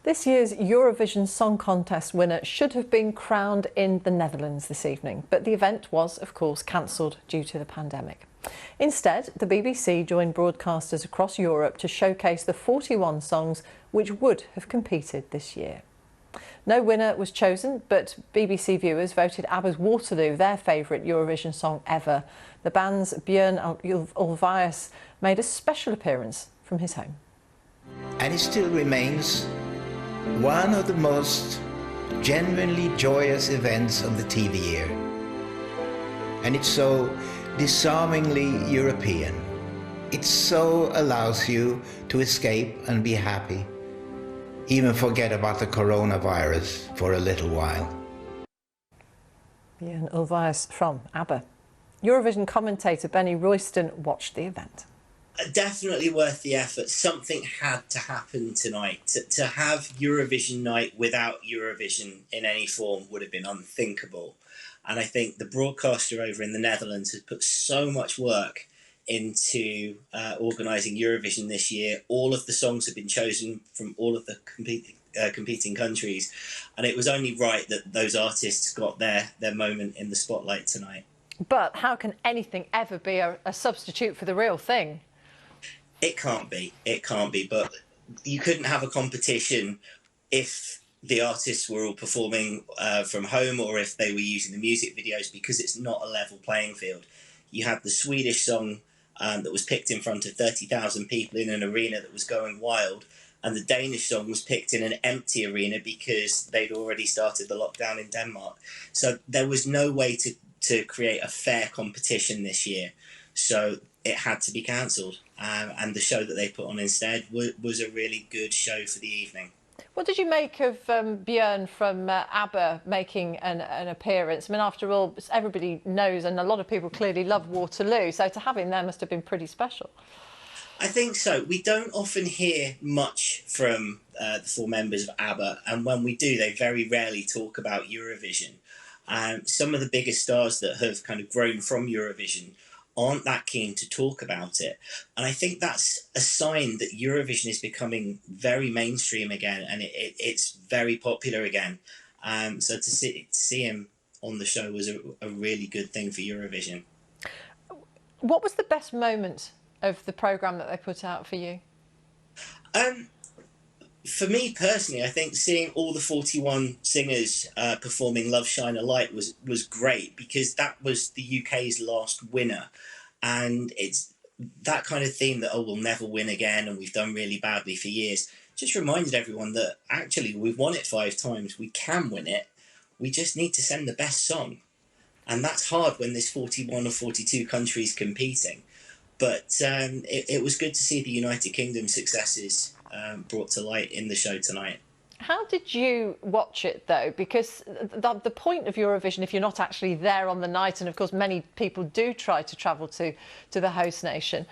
This year's Eurovision Song Contest winner should have been crowned in the Netherlands this evening, but the event was, of course, cancelled due to the pandemic. Instead, the BBC joined broadcasters across Europe to showcase the 41 songs which would have competed this year. No winner was chosen, but BBC viewers voted Abba's Waterloo their favourite Eurovision song ever. The band's Bjorn made a special appearance from his home. And it still remains one of the most genuinely joyous events of the TV year. And it's so disarmingly European. It so allows you to escape and be happy, even forget about the coronavirus for a little while. Bjorn from Abba. Eurovision commentator Benny Royston watched the event. Definitely worth the effort. Something had to happen tonight. To have Eurovision night without Eurovision in any form would have been unthinkable. And I think the broadcaster over in the Netherlands has put so much work into organising Eurovision this year. All of the songs have been chosen from all of the competing countries. And it was only right that those artists got their moment in the spotlight tonight. But how can anything ever be a substitute for the real thing? It can't be, but you couldn't have a competition if the artists were all performing from home or if they were using the music videos, because it's not a level playing field. You had the Swedish song that was picked in front of 30,000 people in an arena that was going wild, and the Danish song was picked in an empty arena because they'd already started the lockdown in Denmark. So there was no way to create a fair competition this year. So it had to be cancelled, and the show that they put on instead was a really good show for the evening. What did you make of Bjorn from Abba making an appearance? I mean, after all, everybody knows, and a lot of people clearly love Waterloo, so to have him there must have been pretty special. I think so. We don't often hear much from the four members of Abba, and when we do, they very rarely talk about Eurovision. Some of the biggest stars that have kind of grown from Eurovision aren't that keen to talk about it. And I think that's a sign that Eurovision is becoming very mainstream again, and it's very popular again. So to see him on the show was a really good thing for Eurovision. What was the best moment of the programme that they put out for you? For me personally, I think seeing all the 41 singers performing Love Shine a Light was great, because that was the UK's last winner. And it's that kind of theme that, oh, we'll never win again and we've done really badly for years, just reminded everyone that actually we've won it 5 times, we can win it, we just need to send the best song. And that's hard when there's 41 or 42 countries competing. But it was good to see the United Kingdom successes brought to light in the show tonight. How did you watch it, though? Because the point of Eurovision, if you're not actually there on the night, and of course many people do try to travel to the host nation,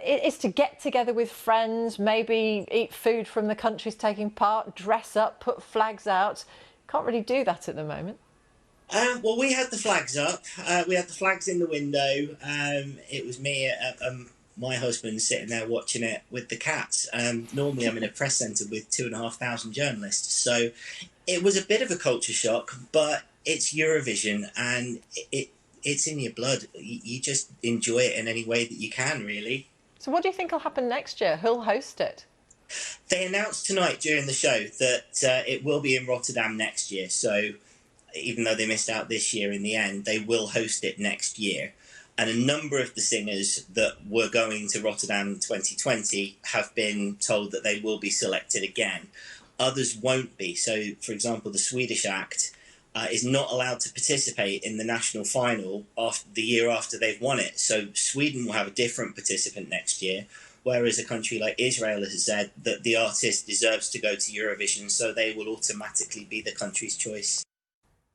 is to get together with friends, maybe eat food from the countries taking part, dress up, put flags out. Can't really do that at the moment. Well, we had the flags up. We had the flags in the window. It was me, my husband, sitting there watching it with the cats. Normally I'm in a press centre with 2,500 journalists. So it was a bit of a culture shock, but it's Eurovision and it's in your blood. You just enjoy it in any way that you can, really. So what do you think will happen next year? Who'll host it? They announced tonight during the show that it will be in Rotterdam next year. So even though they missed out this year in the end, they will host it next year. And a number of the singers that were going to Rotterdam 2020 have been told that they will be selected again. Others won't be. So, for example, the Swedish act is not allowed to participate in the national final the year after they've won it. So Sweden will have a different participant next year, whereas a country like Israel has said that the artist deserves to go to Eurovision, so they will automatically be the country's choice.